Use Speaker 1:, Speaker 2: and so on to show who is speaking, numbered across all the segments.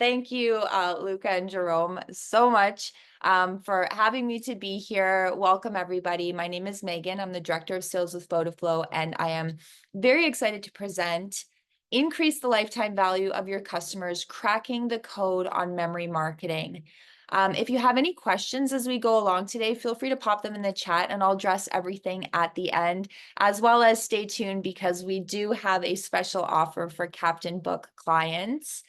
Speaker 1: Thank you, Luca and Jerome, so much for having me to be here. Welcome, everybody. My name is Megan. I'm the Director of Sales with Fotaflo, and I am very excited to present Increase the Lifetime Value of Your Customers, Cracking the Code on Memory Marketing. If you have any questions as we go along today, feel free to pop them in the chat and I'll address everything at the end, as well as stay tuned because we do have a special offer for Captain Book clients.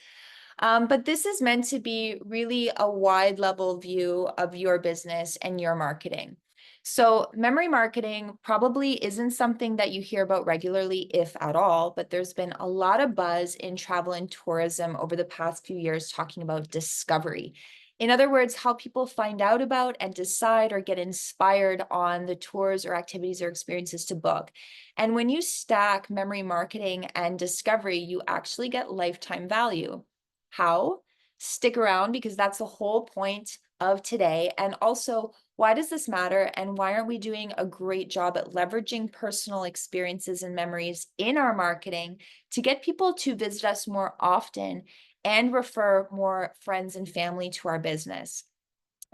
Speaker 1: But this is meant to be really a wide level view of your business and your marketing. So memory marketing probably isn't something that you hear about regularly, if at all, but there's been a lot of buzz in travel and tourism over the past few years talking about discovery. In other words, how people find out about and decide or get inspired on the tours or activities or experiences to book. And when you stack memory marketing and discovery, you actually get lifetime value. How? Stick around because that's the whole point of today. And also, why does this matter? And why aren't we doing a great job at leveraging personal experiences and memories in our marketing to get people to visit us more often and refer more friends and family to our business?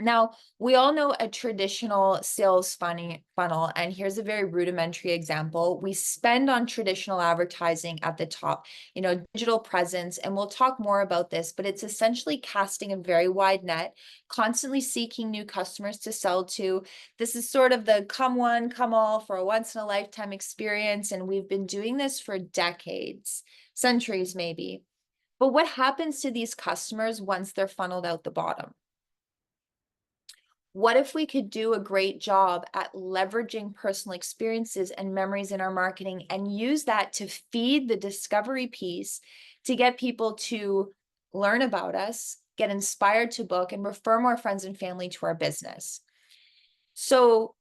Speaker 1: Now, we all know a traditional sales funnel, and here's a very rudimentary example. We spend on traditional advertising at the top, digital presence, and we'll talk more about this, but it's essentially casting a very wide net, constantly seeking new customers to sell to. This is sort of the come one, come all for a once in a lifetime experience, and we've been doing this for decades, centuries maybe. But what happens to these customers once they're funneled out the bottom? What if we could do a great job at leveraging personal experiences and memories in our marketing and use that to feed the discovery piece to get people to learn about us, get inspired to book, and refer more friends and family to our business? So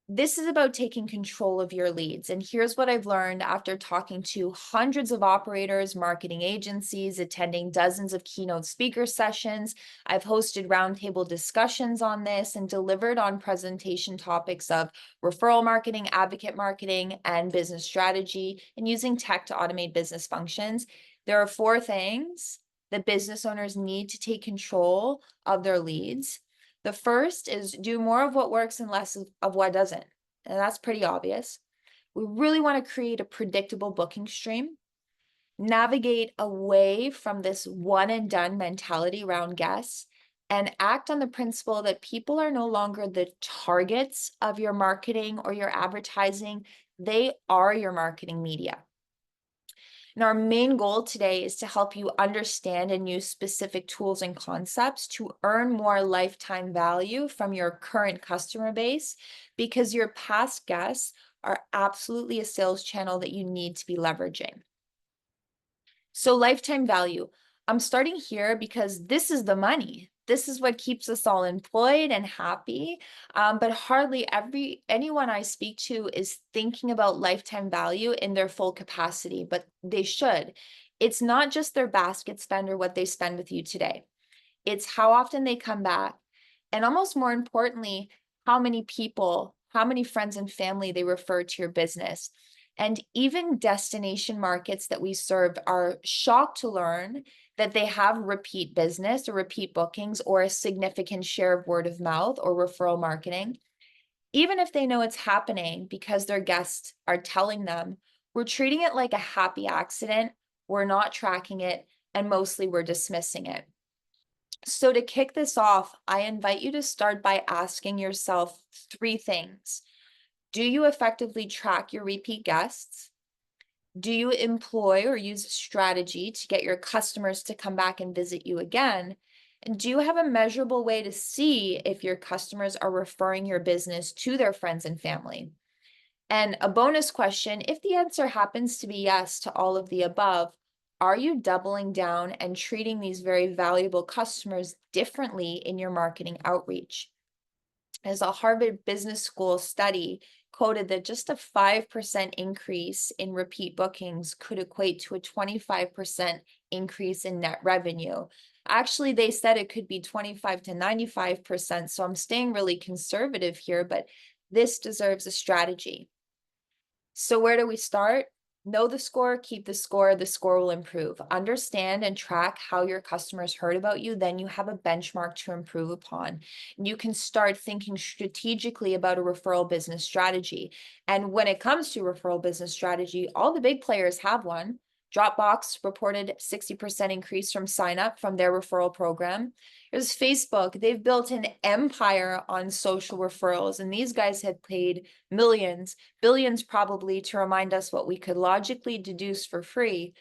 Speaker 1: this is about taking control of your leads. And here's what I've learned after talking to hundreds of operators, marketing agencies, attending dozens of keynote speaker sessions. I've hosted roundtable discussions on this and delivered on presentation topics of referral marketing, advocate marketing, and business strategy, and using tech to automate business functions. There are 4 things that business owners need to take control of their leads. The first is do more of what works and less of what doesn't. And that's pretty obvious. We really want to create a predictable booking stream, navigate away from this one and done mentality around guests, and act on the principle that people are no longer the targets of your marketing or your advertising. They are your marketing media. And our main goal today is to help you understand and use specific tools and concepts to earn more lifetime value from your current customer base, because your past guests are absolutely a sales channel that you need to be leveraging. So lifetime value, I'm starting here because this is the money. This is what keeps us all employed and happy. But hardly anyone I speak to is thinking about lifetime value in their full capacity, but they should. It's not just their basket spend or what they spend with you today. It's how often they come back. And almost more importantly, how many people, how many friends and family they refer to your business. And even destination markets that we serve are shocked to learn that they have repeat business or repeat bookings or a significant share of word of mouth or referral marketing. Even if they know it's happening because their guests are telling them, we're treating it like a happy accident, we're not tracking it, and mostly we're dismissing it. So to kick this off, I invite you to start by asking yourself 3 things. Do you effectively track your repeat guests? Do you employ or use a strategy to get your customers to come back and visit you again? And do you have a measurable way to see if your customers are referring your business to their friends and family? And a bonus question, if the answer happens to be yes to all of the above, are you doubling down and treating these very valuable customers differently in your marketing outreach? As a Harvard Business School study quoted that just a 5% increase in repeat bookings could equate to a 25% increase in net revenue. Actually, they said it could be 25 to 95%, so I'm staying really conservative here, but this deserves a strategy. So where do we start? Know the score, keep the score will improve. Understand and track how your customers heard about you, then you have a benchmark to improve upon. You can start thinking strategically about a referral business strategy. And when it comes to referral business strategy, all the big players have one. Dropbox reported 60% increase from sign up from their referral program. There's Facebook. They've built an empire on social referrals, and these guys have paid millions, billions probably, to remind us what we could logically deduce for free.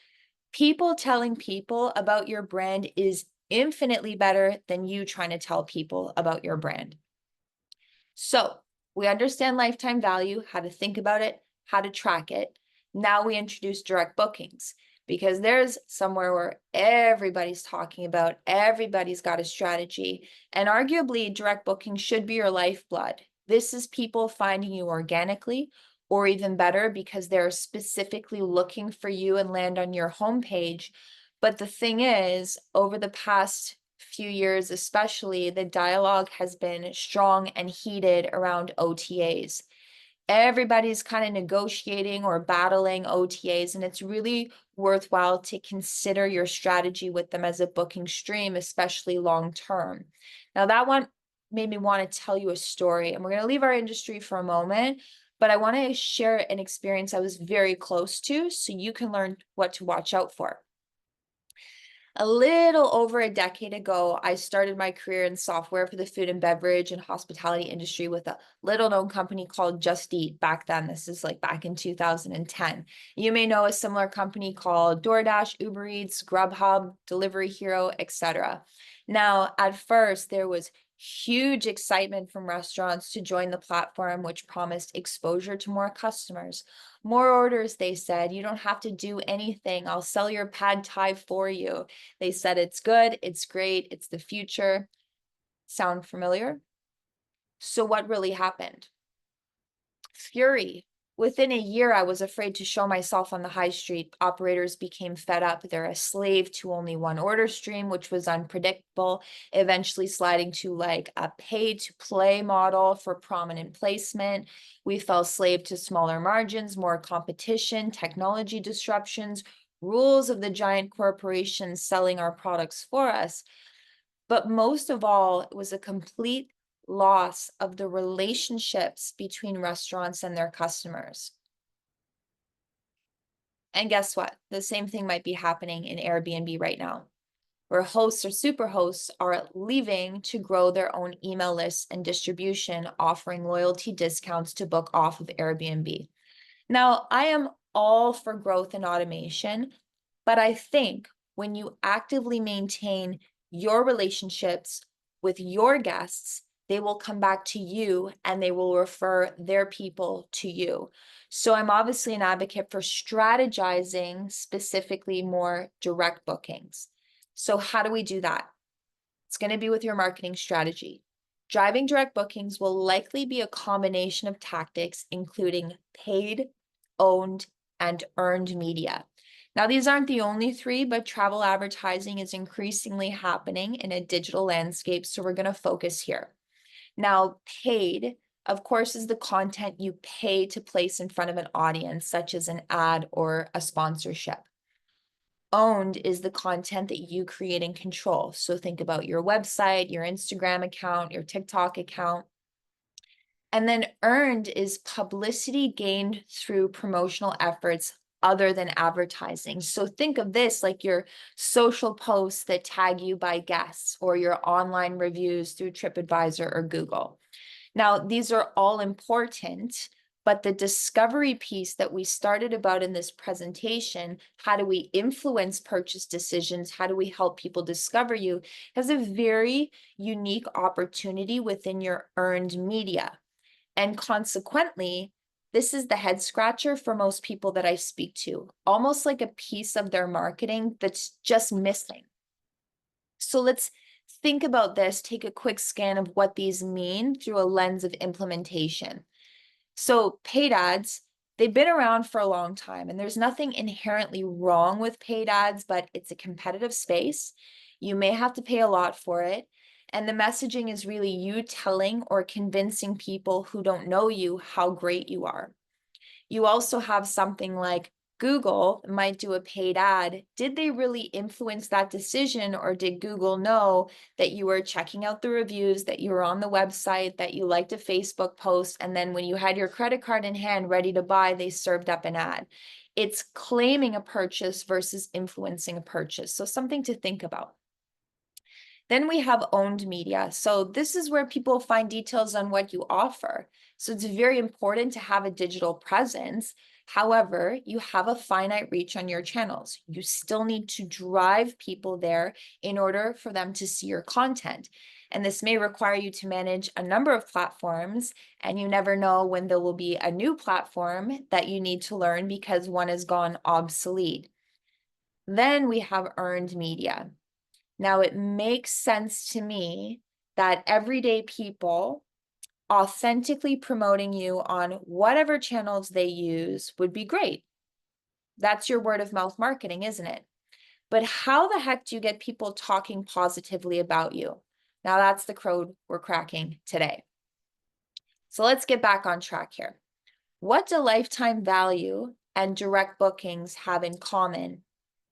Speaker 1: People telling people about your brand is infinitely better than you trying to tell people about your brand. So we understand lifetime value, how to think about it, how to track it. Now we introduce direct bookings because there's somewhere where everybody's talking about, everybody's got a strategy, and arguably direct booking should be your lifeblood. This is people finding you organically, or even better, because they're specifically looking for you and land on your homepage. But the thing is, over the past few years, especially, the dialogue has been strong and heated around OTAs. Everybody's kind of negotiating or battling OTAs, and it's really worthwhile to consider your strategy with them as a booking stream, especially long term. Now, that one made me want to tell you a story, and we're going to leave our industry for a moment, but I want to share an experience I was very close to so you can learn what to watch out for. A little over a decade ago, I started my career in software for the food and beverage and hospitality industry with a little known company called Just Eat back then. This is like back in 2010. You may know a similar company called DoorDash, Uber Eats, Grubhub, Delivery Hero, etc. Now, at first, there was huge excitement from restaurants to join the platform, which promised exposure to more customers. More orders, they said. You don't have to do anything. I'll sell your pad thai for you. They said it's good, it's great, it's the future. Sound familiar? So what really happened? Fury. Within a year, I was afraid to show myself on the high street. Operators became fed up. They're a slave to only one order stream, which was unpredictable, eventually sliding to like a pay to play model for prominent placement. We fell slave to smaller margins, more competition, technology disruptions, rules of the giant corporations selling our products for us. But most of all, it was a complete loss of the relationships between restaurants and their customers. And guess what? The same thing might be happening in Airbnb right now, where hosts or super hosts are leaving to grow their own email lists and distribution, offering loyalty discounts to book off of Airbnb. Now, I am all for growth and automation, but I think when you actively maintain your relationships with your guests, they will come back to you and they will refer their people to you. So I'm obviously an advocate for strategizing specifically more direct bookings. So how do we do that? It's going to be with your marketing strategy. Driving direct bookings will likely be a combination of tactics, including paid, owned, and earned media. Now, these aren't the only three, but travel advertising is increasingly happening in a digital landscape, so we're going to focus here. Now, paid, of course, is the content you pay to place in front of an audience, such as an ad or a sponsorship. Owned is the content that you create and control. So think about your website, your Instagram account, your TikTok account. And then earned is publicity gained through promotional efforts other than advertising. So think of this like your social posts that tag you by guests or your online reviews through TripAdvisor or Google. Now, these are all important, but the discovery piece that we started about in this presentation, how do we influence purchase decisions? How do we help people discover you? Has a very unique opportunity within your earned media. And consequently, this is the head scratcher for most people that I speak to, almost like a piece of their marketing that's just missing. So let's think about this, take a quick scan of what these mean through a lens of implementation. So paid ads, they've been around for a long time, and there's nothing inherently wrong with paid ads, but it's a competitive space. You may have to pay a lot for it. And the messaging is really you telling or convincing people who don't know you how great you are. You also have something like Google might do a paid ad, did they really influence that decision, or did Google know that you were checking out the reviews, that you were on the website, that you liked a Facebook post, and then when you had your credit card in hand ready to buy, they served up an ad? It's claiming a purchase versus influencing a purchase. So something to think about. Then we have owned media. So this is where people find details on what you offer. So it's very important to have a digital presence. However, you have a finite reach on your channels. You still need to drive people there in order for them to see your content. And this may require you to manage a number of platforms, and you never know when there will be a new platform that you need to learn because one has gone obsolete. Then we have earned media. Now, it makes sense to me that everyday people authentically promoting you on whatever channels they use would be great. That's your word of mouth marketing, isn't it? But how the heck do you get people talking positively about you? Now, that's the code we're cracking today. So let's get back on track here. What do lifetime value and direct bookings have in common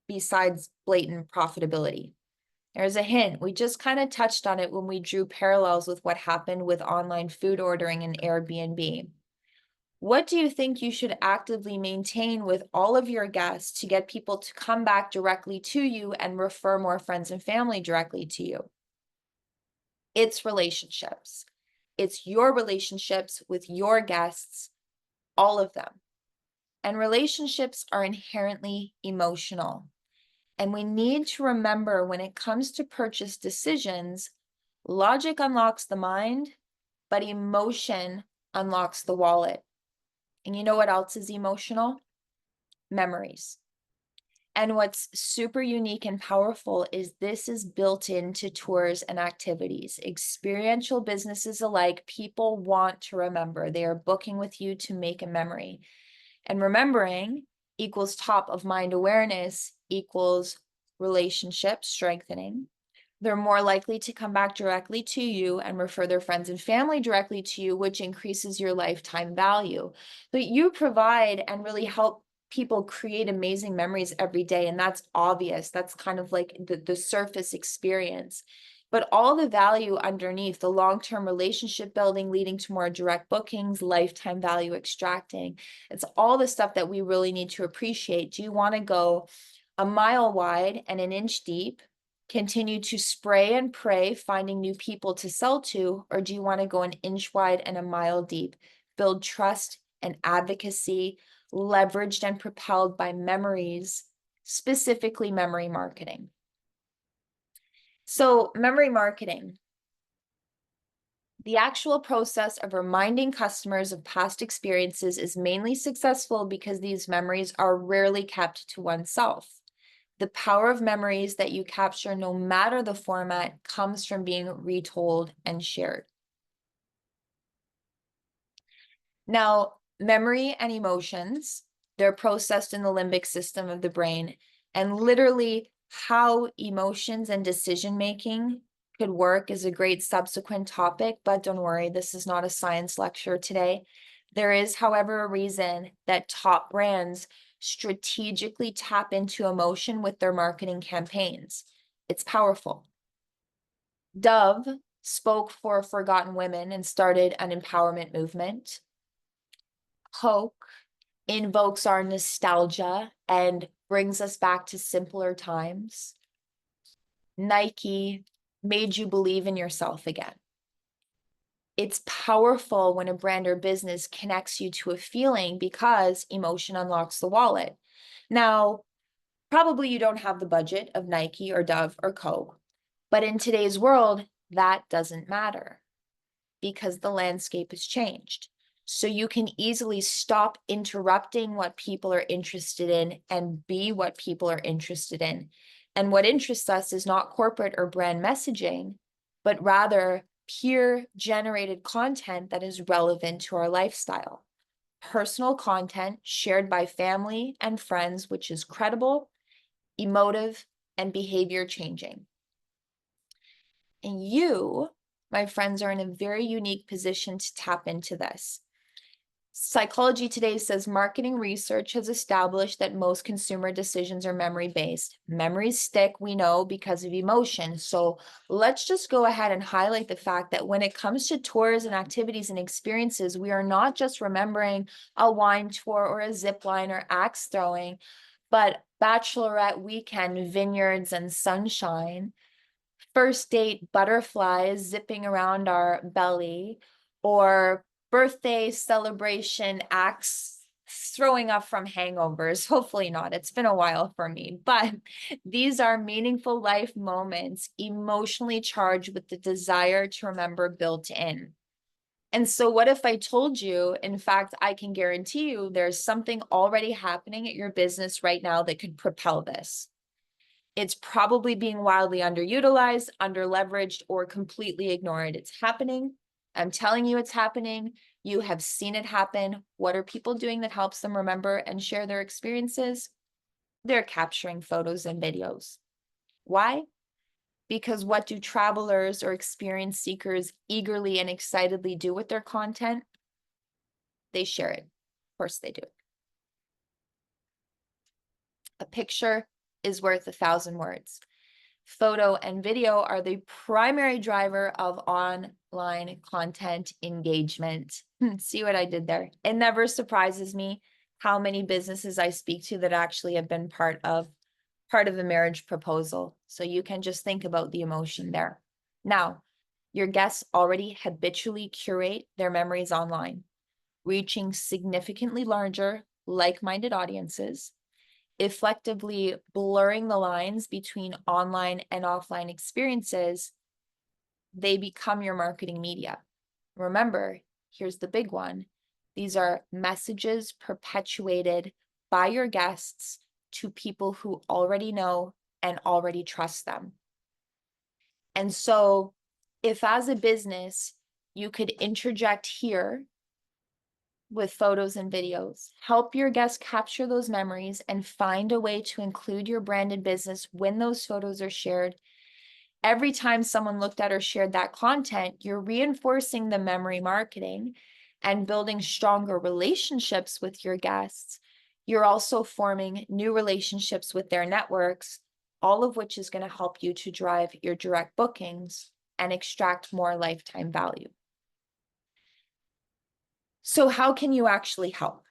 Speaker 1: besides blatant profitability? There's a hint. We just kind of touched on it when we drew parallels with what happened with online food ordering and Airbnb. What do you think you should actively maintain with all of your guests to get people to come back directly to you and refer more friends and family directly to you? It's relationships. It's your relationships with your guests, all of them. And relationships are inherently emotional. And we need to remember when it comes to purchase decisions, logic unlocks the mind, but emotion unlocks the wallet. And you know what else is emotional? Memories. And what's super unique and powerful is this is built into tours and activities. Experiential businesses alike, people want to remember. They are booking with you to make a memory. And remembering equals top of mind awareness equals relationship strengthening. They're more likely to come back directly to you and refer their friends and family directly to you, which increases your lifetime value. But you provide and really help people create amazing memories every day. And that's obvious. That's kind of like the surface experience. But all the value underneath, the long-term relationship building leading to more direct bookings, lifetime value extracting, it's all the stuff that we really need to appreciate. Do you want to go a mile wide and an inch deep, continue to spray and pray, finding new people to sell to, or do you want to go an inch wide and a mile deep, build trust and advocacy, leveraged and propelled by memories, specifically memory marketing? So memory marketing, the actual process of reminding customers of past experiences is mainly successful because these memories are rarely kept to oneself. The power of memories that you capture, no matter the format, comes from being retold and shared. Now, memory and emotions, they're processed in the limbic system of the brain, and literally how emotions and decision-making could work is a great subsequent topic, but don't worry, this is not a science lecture today. There is, however, a reason that top brands strategically tap into emotion with their marketing campaigns. It's powerful. Dove spoke for forgotten women and started an empowerment movement. Coke invokes our nostalgia and brings us back to simpler times. Nike made you believe in yourself again. It's powerful when a brand or business connects you to a feeling because emotion unlocks the wallet. Now, probably you don't have the budget of Nike or Dove or Coke, but in today's world, that doesn't matter because the landscape has changed. So you can easily stop interrupting what people are interested in and be what people are interested in. And what interests us is not corporate or brand messaging, but rather peer generated content that is relevant to our lifestyle. Personal content shared by family and friends, which is credible, emotive, and behavior changing. And you, my friends, are in a very unique position to tap into this. Psychology Today says marketing research has established that most consumer decisions are memory-based. Memories stick, we know, because of emotion. So let's just go ahead and highlight the fact that when it comes to tours and activities and experiences, we are not just remembering a wine tour or a zip line or axe throwing, but bachelorette weekend, vineyards and sunshine, first date butterflies zipping around our belly, or birthday celebration acts throwing up from hangovers. Hopefully not. It's been a while for me, but these are meaningful life moments, emotionally charged with the desire to remember built in. And so, what if I told you, in fact, I can guarantee you there's something already happening at your business right now that could propel this? It's probably being wildly underutilized, underleveraged, or completely ignored. It's happening. I'm telling you it's happening. You have seen it happen. What are people doing that helps them remember and share their experiences? They're capturing photos and videos. Why? Because what do travelers or experience seekers eagerly and excitedly do with their content? They share it. Of course they do. A picture is worth 1,000 words. Photo and video are the primary driver of online content engagement. See what I did there? It never surprises me how many businesses I speak to that actually have been part of a marriage proposal. So you can just think about the emotion there. Now, your guests already habitually curate their memories online, reaching significantly larger, like-minded audiences, effectively blurring the lines between online and offline experiences. They become your marketing media. Remember, here's the big one. These are messages perpetuated by your guests to people who already know and already trust them. And so, if as a business, you could interject here with photos and videos, help your guests capture those memories and find a way to include your branded business when those photos are shared. Every time someone looked at or shared that content, you're reinforcing the memory marketing and building stronger relationships with your guests. You're also forming new relationships with their networks, all of which is going to help you to drive your direct bookings and extract more lifetime value. So how can you actually help?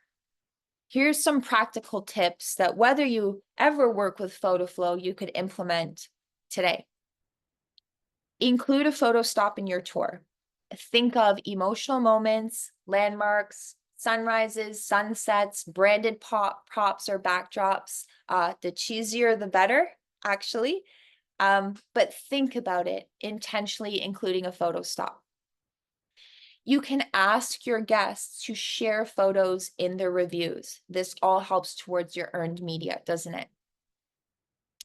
Speaker 1: Here's some practical tips that whether you ever work with Fotaflo, you could implement today. Include a photo stop in your tour. Think of emotional moments, landmarks, sunrises, sunsets, branded props or backdrops. The cheesier, the better, actually. But think about it, intentionally including a photo stop. You can ask your guests to share photos in their reviews. This all helps towards your earned media, doesn't it?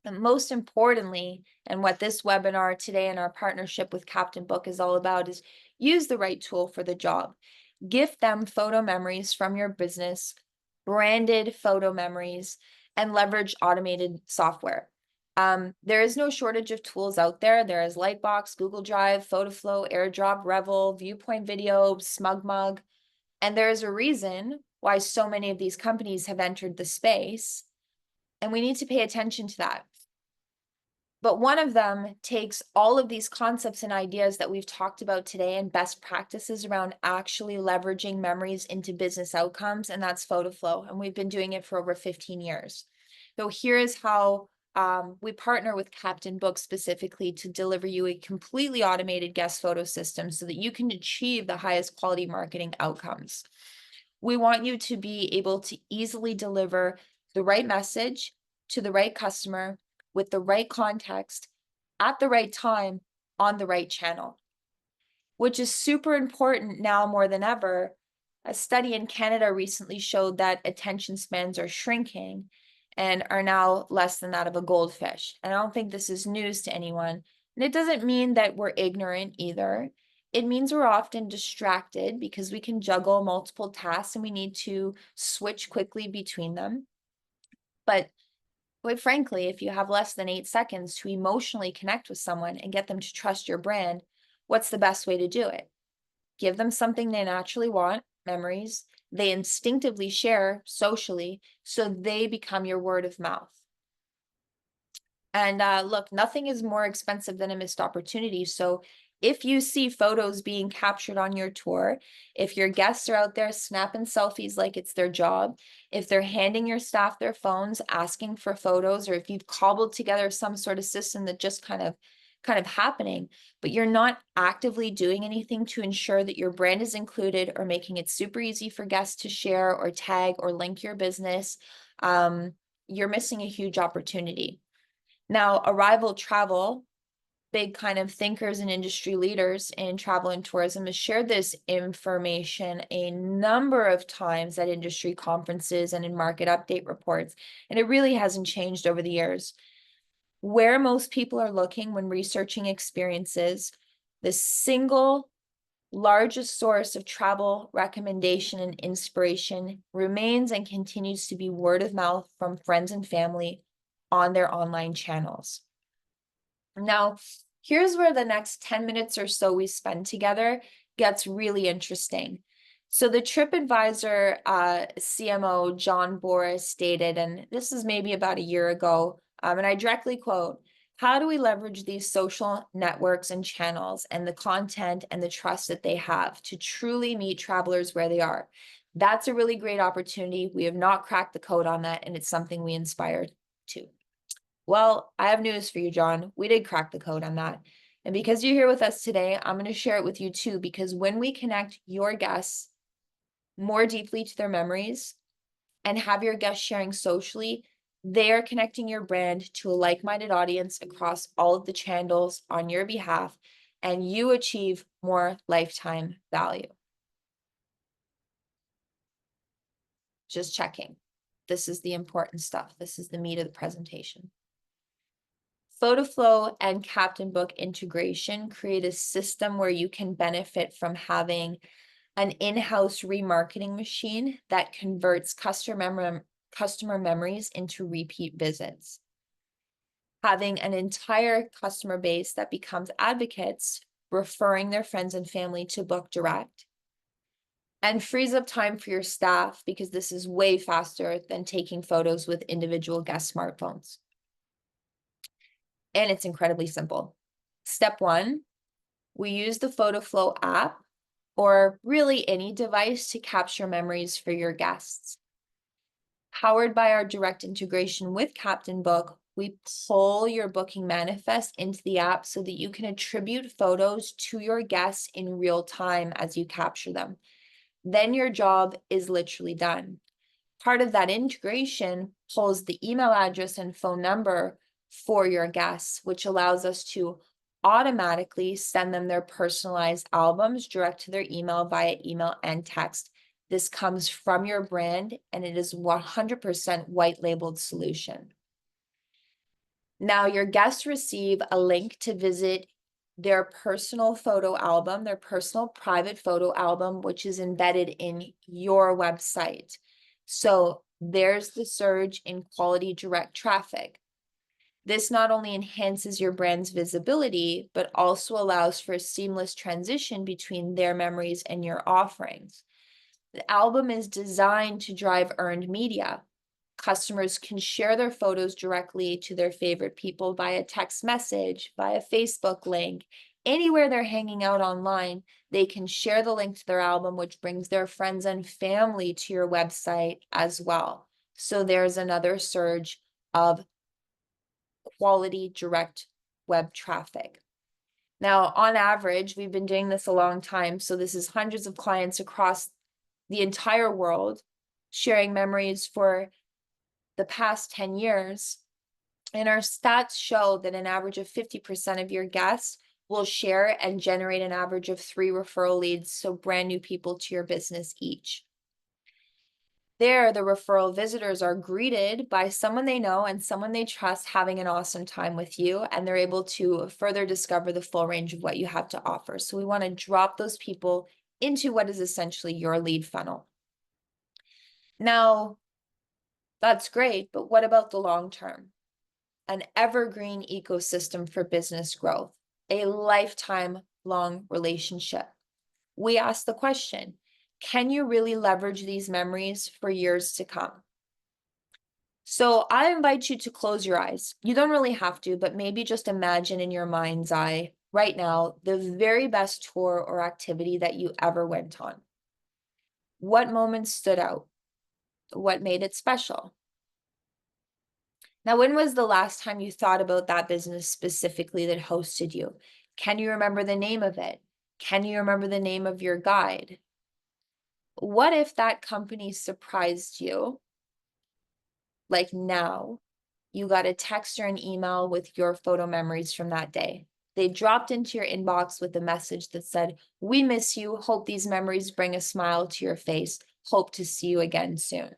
Speaker 1: And most importantly, and what this webinar today and our partnership with Captain Book is all about, is use the right tool for the job. Gift them photo memories from your business, branded photo memories, and leverage automated software. There is no shortage of tools out there. There is Lightbox, Google Drive, Fotaflo, AirDrop, Revel, Viewpoint Video, SmugMug, and there is a reason why so many of these companies have entered the space, and we need to pay attention to that. But one of them takes all of these concepts and ideas that we've talked about today and best practices around actually leveraging memories into business outcomes, and that's Fotaflo, and we've been doing it for over 15 years. So here's how we partner with Captain Book specifically to deliver you a completely automated guest photo system so that you can achieve the highest quality marketing outcomes. We want you to be able to easily deliver the right message to the right customer with the right context at the right time on the right channel, which is super important now more than ever. A study in Canada recently showed that attention spans are shrinking and are now less than that of a goldfish. And I don't think this is news to anyone. And it doesn't mean that we're ignorant either. It means we're often distracted because we can juggle multiple tasks and we need to switch quickly between them. But quite frankly, if you have less than 8 seconds to emotionally connect with someone and get them to trust your brand, what's the best way to do it? Give them something they naturally want, memories, they instinctively share socially, so they become your word of mouth. And look, nothing is more expensive than a missed opportunity. So if you see photos being captured on your tour, if your guests are out there snapping selfies like it's their job, if they're handing your staff their phones, asking for photos, or if you've cobbled together some sort of system that just kind of happening, but you're not actively doing anything to ensure that your brand is included or making it super easy for guests to share or tag or link your business, you're missing a huge opportunity. Now, Arrival Travel, big kind of thinkers and industry leaders in travel and tourism, has shared this information a number of times at industry conferences and in market update reports, and it really hasn't changed over the years. Where most people are looking when researching experiences, the single largest source of travel recommendation and inspiration remains and continues to be word of mouth from friends and family on their online channels. Now, here's where the next 10 minutes or so we spend together gets really interesting. So the TripAdvisor CMO, John Boris, stated, and this is maybe about a year ago, and I directly quote, "How do we leverage these social networks and channels and the content and the trust that they have to truly meet travelers where they are?" That's a really great opportunity. We have not cracked the code on that, and it's something we inspire to. Well, I have news for you, John. We did crack the code on that. And because you're here with us today, I'm going to share it with you too, because when we connect your guests more deeply to their memories and have your guests sharing socially, they are connecting your brand to a like-minded audience across all of the channels on your behalf, and you achieve more lifetime value. Just checking. This is the important stuff. This is the meat of the presentation. Fotaflo and CaptainBook integration create a system where you can benefit from having an in-house remarketing machine that converts customer memories into repeat visits. Having an entire customer base that becomes advocates, referring their friends and family to book direct. And frees up time for your staff because this is way faster than taking photos with individual guest smartphones. And it's incredibly simple. Step 1, we use the Fotaflo app or really any device to capture memories for your guests. Powered by our direct integration with CaptainBook, we pull your booking manifest into the app so that you can attribute photos to your guests in real time as you capture them. Then your job is literally done. Part of that integration pulls the email address and phone number for your guests, which allows us to automatically send them their personalized albums direct to their email via email and text. This comes from your brand, and it is 100% white labeled solution. Now your guests receive a link to visit their personal photo album, their personal private photo album, which is embedded in your website. So there's the surge in quality direct traffic. This not only enhances your brand's visibility, but also allows for a seamless transition between their memories and your offerings. The album is designed to drive earned media. Customers can share their photos directly to their favorite people via text message, via Facebook link. Anywhere they're hanging out online, they can share the link to their album, which brings their friends and family to your website as well. So there's another surge of quality direct web traffic. Now, on average, we've been doing this a long time. So this is hundreds of clients across the entire world sharing memories for the past 10 years. And our stats show that an average of 50% of your guests will share and generate an average of 3 referral leads, so brand new people to your business each. There, the referral visitors are greeted by someone they know and someone they trust having an awesome time with you, and they're able to further discover the full range of what you have to offer. So we want to drop those people into what is essentially your lead funnel. Now, that's great, but what about the long term? An evergreen ecosystem for business growth, a lifetime long relationship. We ask the question, Can you really leverage these memories for years to come? So I invite you to close your eyes. You don't really have to, but maybe just imagine in your mind's eye right now the very best tour or activity that you ever went on. What moments stood out? What made it special? Now, when was the last time you thought about that business specifically that hosted you? Can you remember the name of it? Can you remember the name of your guide? What if that company surprised you, like now, you got a text or an email with your photo memories from that day? They dropped into your inbox with a message that said, "We miss you. Hope these memories bring a smile to your face. Hope to see you again soon."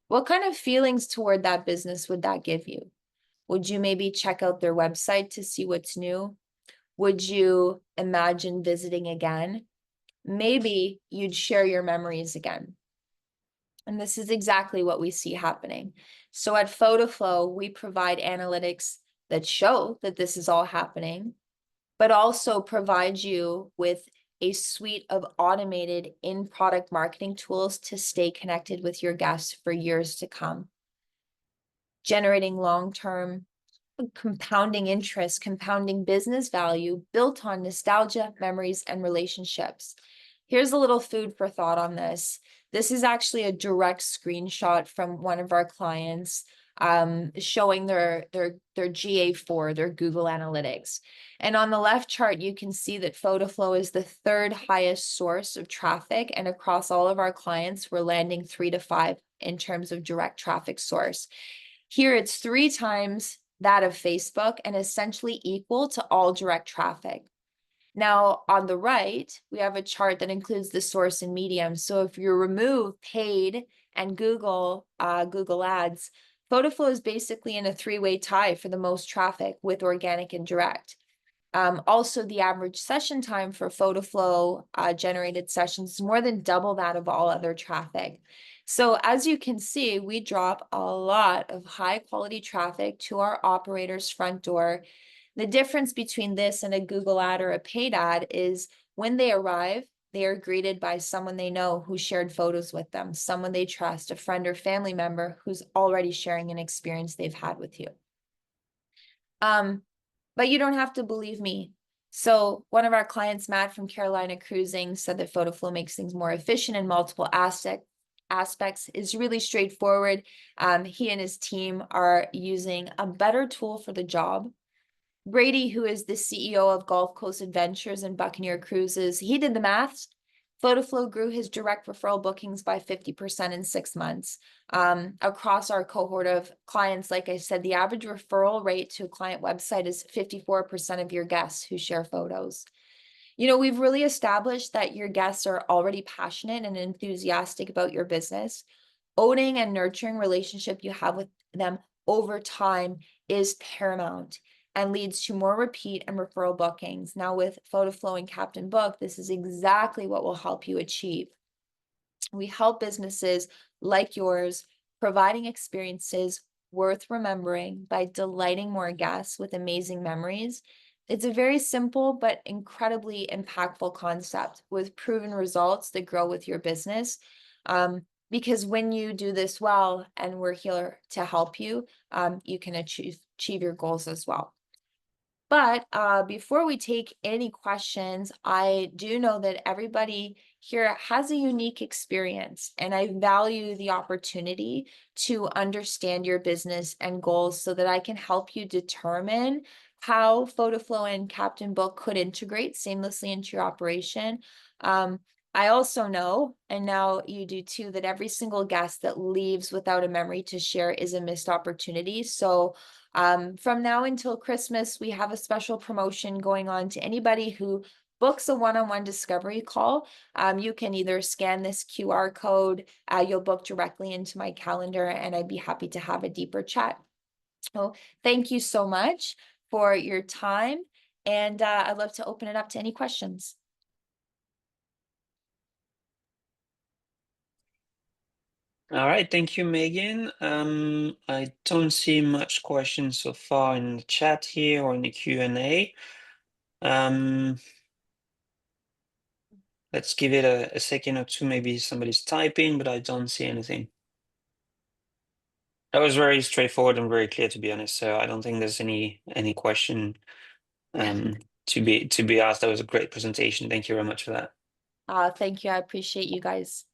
Speaker 1: What kind of feelings toward that business would that give you? Would you maybe check out their website to see what's new? Would you imagine visiting again? Maybe you'd share your memories again. And this is exactly what we see happening. So at Fotaflo, we provide analytics that show that this is all happening, but also provide you with a suite of automated in-product marketing tools to stay connected with your guests for years to come, generating long-term compounding interest, compounding business value built on nostalgia, memories, and relationships. Here's a little food for thought on this. This is actually a direct screenshot from one of our clients, showing their GA4, their Google Analytics. And on the left chart, you can see that Fotaflo is the third highest source of traffic. And across all of our clients, we're landing 3 to 5 in terms of direct traffic source. Here, it's 3 times that of Facebook and essentially equal to all direct traffic. Now, on the right, we have a chart that includes the source and medium. So if you remove paid and Google Ads, Fotaflo is basically in a 3-way tie for the most traffic with organic and direct. Also, the average session time for Fotaflo generated sessions is more than double that of all other traffic. So as you can see, we drop a lot of high quality traffic to our operator's front door. The difference between this and a Google ad or a paid ad is when they arrive, they are greeted by someone they know who shared photos with them, someone they trust, a friend or family member who's already sharing an experience they've had with you. But you don't have to believe me. So one of our clients, Matt from Carolina Cruising, said that Fotaflo makes things more efficient in multiple aspects. Is really straightforward. He and his team are using a better tool for the job. Brady, who is the CEO of Gulf Coast Adventures and Buccaneer Cruises, he did the math. Fotaflo grew his direct referral bookings by 50% in 6 months. Across our cohort of clients, like I said, the average referral rate to a client website is 54% of your guests who share photos. You know, we've really established that your guests are already passionate and enthusiastic about your business. Owning and nurturing relationship you have with them over time is paramount and leads to more repeat and referral bookings. Now with Fotaflo and Captain Book, this is exactly what will help you achieve. We help businesses like yours providing experiences worth remembering by delighting more guests with amazing memories. It's a very simple but incredibly impactful concept with proven results that grow with your business. Because when you do this well, and we're here to help you, you can achieve your goals as well. But before we take any questions, I do know that everybody here has a unique experience, and I value the opportunity to understand your business and goals so that I can help you determine how Fotaflo and Captain Book could integrate seamlessly into your operation. I also know, and now you do too, that every single guest that leaves without a memory to share is a missed opportunity. So from now until Christmas, we have a special promotion going on to anybody who books a one-on-one discovery call. You can either scan this QR code, you'll book directly into my calendar, and I'd be happy to have a deeper chat. So thank you so much for your time, and I'd love to open it up to any questions.
Speaker 2: All right, thank you, Megan. I don't see much questions so far in the chat here or in the Q&A. Let's give it a second or two. Maybe somebody's typing, but I don't see anything. That was very straightforward and very clear, to be honest. So I don't think there's any question to be asked. That was a great presentation. Thank you very much for that.
Speaker 1: Thank you. I appreciate you guys.